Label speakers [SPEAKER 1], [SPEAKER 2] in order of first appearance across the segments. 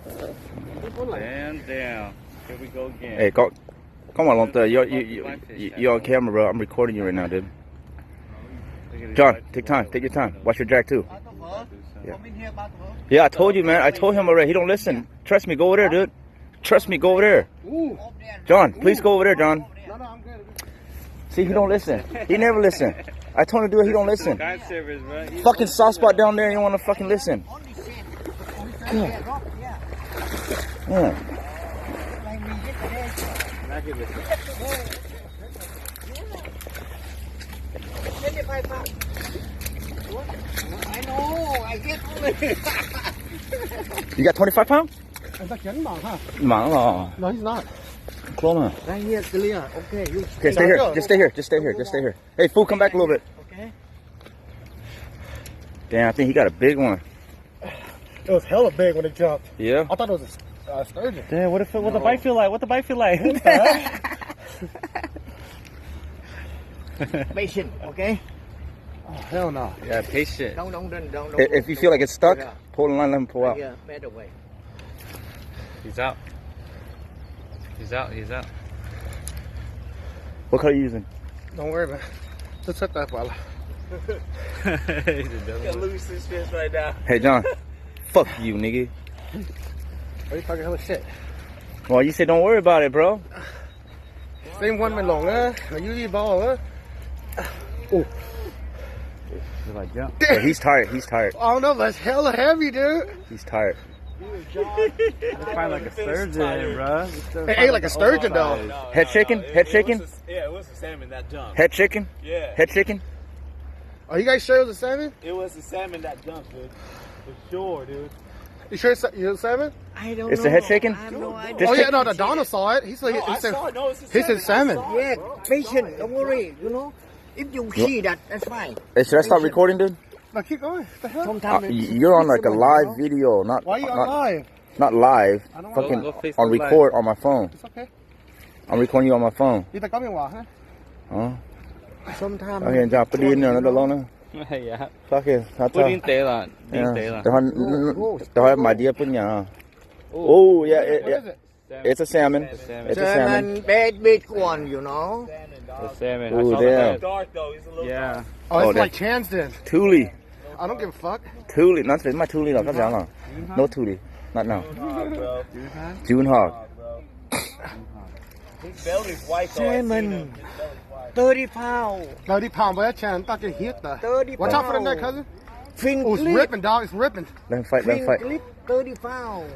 [SPEAKER 1] And down. Here we go again.
[SPEAKER 2] Hey, come on, Lonta. You're on camera, bro. I'm recording you right now, dude. John, take time. Take your time. Watch your drag too. Yeah, I told you, man. I told him already. He don't listen. Trust me. Go over there, dude. Trust me. Go over there. John, please go over there, John. See, he don't listen. He never listen. I told him to do it. He don't listen. Fucking soft spot down there. You don't want to fucking listen. Yeah.
[SPEAKER 3] I know. I get only.
[SPEAKER 2] You got 25 pounds? Mỏng rồi.
[SPEAKER 4] No, he's not.
[SPEAKER 2] Close on.
[SPEAKER 3] Right here, clear. Okay, you.
[SPEAKER 2] Okay, stay here. Just stay here. Just stay here. Just stay here. Hey, fool, come back a little bit.
[SPEAKER 3] Okay.
[SPEAKER 2] Damn, I think he got a big one.
[SPEAKER 4] It was hella big when it jumped.
[SPEAKER 2] Yeah?
[SPEAKER 4] I thought it was a sturgeon.
[SPEAKER 1] Damn, what the bite feel like? What the bite feel like?
[SPEAKER 3] Patient, okay?
[SPEAKER 4] Oh, hell no.
[SPEAKER 1] Yeah, patient.
[SPEAKER 3] Don't.
[SPEAKER 2] If you feel like it's stuck, pull the line, let him pull out.
[SPEAKER 3] Yeah, better way.
[SPEAKER 1] He's out. He's out.
[SPEAKER 2] What color are you using?
[SPEAKER 4] Don't worry, man. Just set that fella.
[SPEAKER 1] He's lose this fish right now.
[SPEAKER 2] Hey, John. Fuck you, nigga.
[SPEAKER 4] Are you talking hella shit?
[SPEAKER 2] Well, you said don't worry about it, bro.
[SPEAKER 4] Same one mình lỏng á, mà you đi bao á. Oh.
[SPEAKER 2] Yeah, he's tired. He's tired.
[SPEAKER 4] I don't know, but it's hella heavy, dude.
[SPEAKER 2] He's tired.
[SPEAKER 1] It's probably like a sturgeon, bro.
[SPEAKER 4] It ate like a sturgeon, though.
[SPEAKER 2] Head shaking? Head shaking?
[SPEAKER 5] Yeah, it was a salmon that jumped.
[SPEAKER 2] Head shaking?
[SPEAKER 5] Yeah.
[SPEAKER 2] Head shaking?
[SPEAKER 4] Are you guys sure it was a salmon?
[SPEAKER 5] It was a salmon that jumped, dude. For sure, dude.
[SPEAKER 4] You sure it's a salmon?
[SPEAKER 3] I don't know.
[SPEAKER 2] It's the head shaking?
[SPEAKER 3] I have no idea.
[SPEAKER 2] Just
[SPEAKER 4] Oh, yeah,
[SPEAKER 2] take-
[SPEAKER 4] no, the Donna saw it. He said,
[SPEAKER 5] No, I
[SPEAKER 4] he said,
[SPEAKER 5] saw it. No, it's a
[SPEAKER 4] he said salmon.
[SPEAKER 3] Yeah, patient. Don't worry. You know, if you see that, that's fine.
[SPEAKER 2] Hey, should I stop recording, dude?
[SPEAKER 4] No, keep going. What the hell?
[SPEAKER 3] Sometimes
[SPEAKER 2] You're on like a live video, not
[SPEAKER 4] Why are you on
[SPEAKER 2] not,
[SPEAKER 4] live?
[SPEAKER 2] not live.
[SPEAKER 4] I don't
[SPEAKER 2] Fucking
[SPEAKER 1] Go Facebook
[SPEAKER 2] on
[SPEAKER 1] Live.
[SPEAKER 2] record on my phone.
[SPEAKER 4] It's okay.
[SPEAKER 2] I'm recording you on my phone.
[SPEAKER 4] You think I'm hả?
[SPEAKER 2] Ờ.
[SPEAKER 3] sometimes.
[SPEAKER 2] Ở hiện giờ đi nữa nó lâu nữa.
[SPEAKER 1] Dạ.
[SPEAKER 2] Fuck it. Hả
[SPEAKER 1] Bữa điên tệ là. Điên
[SPEAKER 2] Yeah.
[SPEAKER 1] tệ là.
[SPEAKER 2] They have my dear punya. Oh yeah,
[SPEAKER 4] What is it?
[SPEAKER 2] it's a salmon.
[SPEAKER 1] Salmon.
[SPEAKER 2] It's a salmon.
[SPEAKER 3] Salmon, big one, you know.
[SPEAKER 1] The salmon.
[SPEAKER 2] Ooh,
[SPEAKER 1] I saw
[SPEAKER 2] damn.
[SPEAKER 1] that.
[SPEAKER 5] Dark though, he's a little
[SPEAKER 1] Yeah.
[SPEAKER 4] Oh, it's
[SPEAKER 2] Oh,
[SPEAKER 4] like Chan's then.
[SPEAKER 2] Thule.
[SPEAKER 4] I don't give a fuck.
[SPEAKER 2] Thule. Not my Thule là các dạng No Thule. Not now.
[SPEAKER 5] dark, bro.
[SPEAKER 2] June Hog.
[SPEAKER 5] His belly's white though. I seen
[SPEAKER 3] Salmon,
[SPEAKER 5] him. His belly's white.
[SPEAKER 3] 30 pounds.
[SPEAKER 4] 30 pound, but that Chan thought it hit the.
[SPEAKER 3] 30
[SPEAKER 4] Watch out for the
[SPEAKER 3] pounds.
[SPEAKER 4] neck, cousin.
[SPEAKER 3] Fin
[SPEAKER 4] Oh, it's
[SPEAKER 3] clip.
[SPEAKER 4] ripping, dog. It's ripping.
[SPEAKER 2] Let him fight. Let him
[SPEAKER 3] Fin
[SPEAKER 2] fight.
[SPEAKER 3] clip, 30 pounds.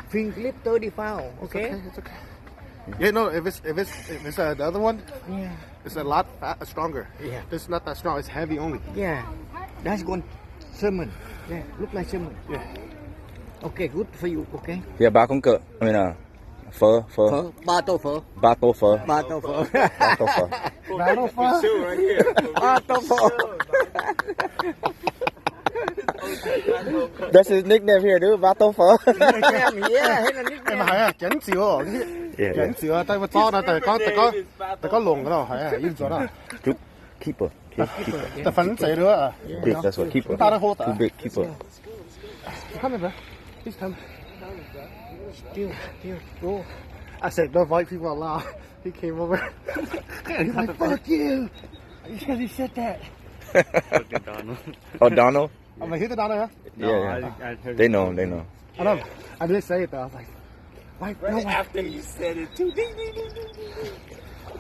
[SPEAKER 3] Fin clip, 30 pounds. Okay?
[SPEAKER 4] It's okay. Yeah, no. If it's the other one,
[SPEAKER 3] Yeah.
[SPEAKER 4] it's a lot stronger.
[SPEAKER 3] Yeah.
[SPEAKER 4] This is not that strong. It's heavy only.
[SPEAKER 3] Yeah. That's one salmon. Yeah, look like salmon.
[SPEAKER 4] Yeah.
[SPEAKER 3] Okay, good for you. Okay.
[SPEAKER 2] Yeah, ba con cỡ. I mean, phở.
[SPEAKER 3] Phở, ba tô phở.
[SPEAKER 2] Ba tô phở.
[SPEAKER 3] Ba tô phở.
[SPEAKER 2] Ba tô phở.
[SPEAKER 4] Battle fuck.
[SPEAKER 5] Two right here.
[SPEAKER 3] Ba tô phở.
[SPEAKER 2] That's his nickname here, dude. Ba tô phở.
[SPEAKER 3] Yeah, hay là nickname.
[SPEAKER 4] Em係啊，緊照喎，Yeah,
[SPEAKER 2] yeah.
[SPEAKER 4] 緊照啊，但係裝啊，但係龍嗰度係啊，要咗啦，
[SPEAKER 2] Keeper. Keeper.
[SPEAKER 4] 但粉仔咯啊，
[SPEAKER 2] Big. That's what keeper.
[SPEAKER 4] Not a holder.
[SPEAKER 2] Too big. Keeper.
[SPEAKER 4] come here, bro. Please come.
[SPEAKER 3] Still, go.
[SPEAKER 4] I said don't invite people allowed. He came over. He's like, fuck you. Because he said that.
[SPEAKER 1] Fucking Donald.
[SPEAKER 2] Oh, Donald.
[SPEAKER 4] I'm like, hit it down there.
[SPEAKER 2] Yeah.
[SPEAKER 1] I heard
[SPEAKER 2] They know. They know.
[SPEAKER 4] I know. I didn't say it though. I was like, why? No,
[SPEAKER 5] Right
[SPEAKER 4] why?
[SPEAKER 5] after you said it too.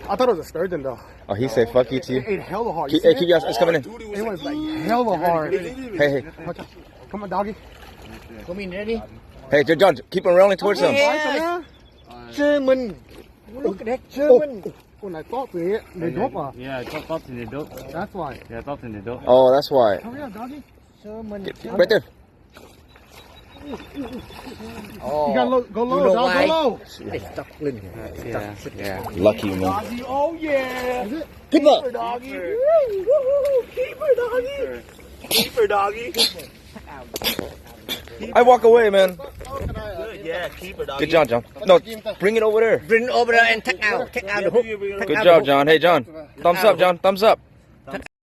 [SPEAKER 4] I thought it was a sturgeon though.
[SPEAKER 2] Oh, he said fuck you to you.
[SPEAKER 4] It ate hella hard.
[SPEAKER 2] Keep,
[SPEAKER 4] You
[SPEAKER 2] hey,
[SPEAKER 4] see
[SPEAKER 2] keep
[SPEAKER 4] it?
[SPEAKER 2] your. It's coming in.
[SPEAKER 4] It was like hella hard.
[SPEAKER 2] Hey.
[SPEAKER 4] Watch out. Come on, doggy.
[SPEAKER 3] Come in, ready?
[SPEAKER 2] Hey, John. Keep on rolling towards him.
[SPEAKER 3] Yeah. Salmon. Look at that salmon.
[SPEAKER 4] When I thought it, they drop off.
[SPEAKER 1] Yeah, top in the dope.
[SPEAKER 4] That's why.
[SPEAKER 1] Yeah, top in the dope.
[SPEAKER 2] Oh, that's why.
[SPEAKER 4] Come here, doggy.
[SPEAKER 3] Salmon.
[SPEAKER 2] Right there.
[SPEAKER 3] Oh,
[SPEAKER 4] You gotta go low,
[SPEAKER 3] you know
[SPEAKER 4] dog.
[SPEAKER 3] why?
[SPEAKER 4] Go low.
[SPEAKER 3] It's stuck in.
[SPEAKER 1] Yeah. Yeah.
[SPEAKER 2] Lucky man.
[SPEAKER 5] Doggy, oh yeah.
[SPEAKER 3] Keep up.
[SPEAKER 5] Doggy. Woo-hoo-hoo. Keeper doggy. Keeper doggy.
[SPEAKER 2] I walk away, man.
[SPEAKER 5] Good, yeah, keeper doggy.
[SPEAKER 2] Good job, John. No, bring it over there.
[SPEAKER 3] Bring over there and take out the hook.
[SPEAKER 2] Good job, John. Hey, John. Thumbs up, John. Thumbs up.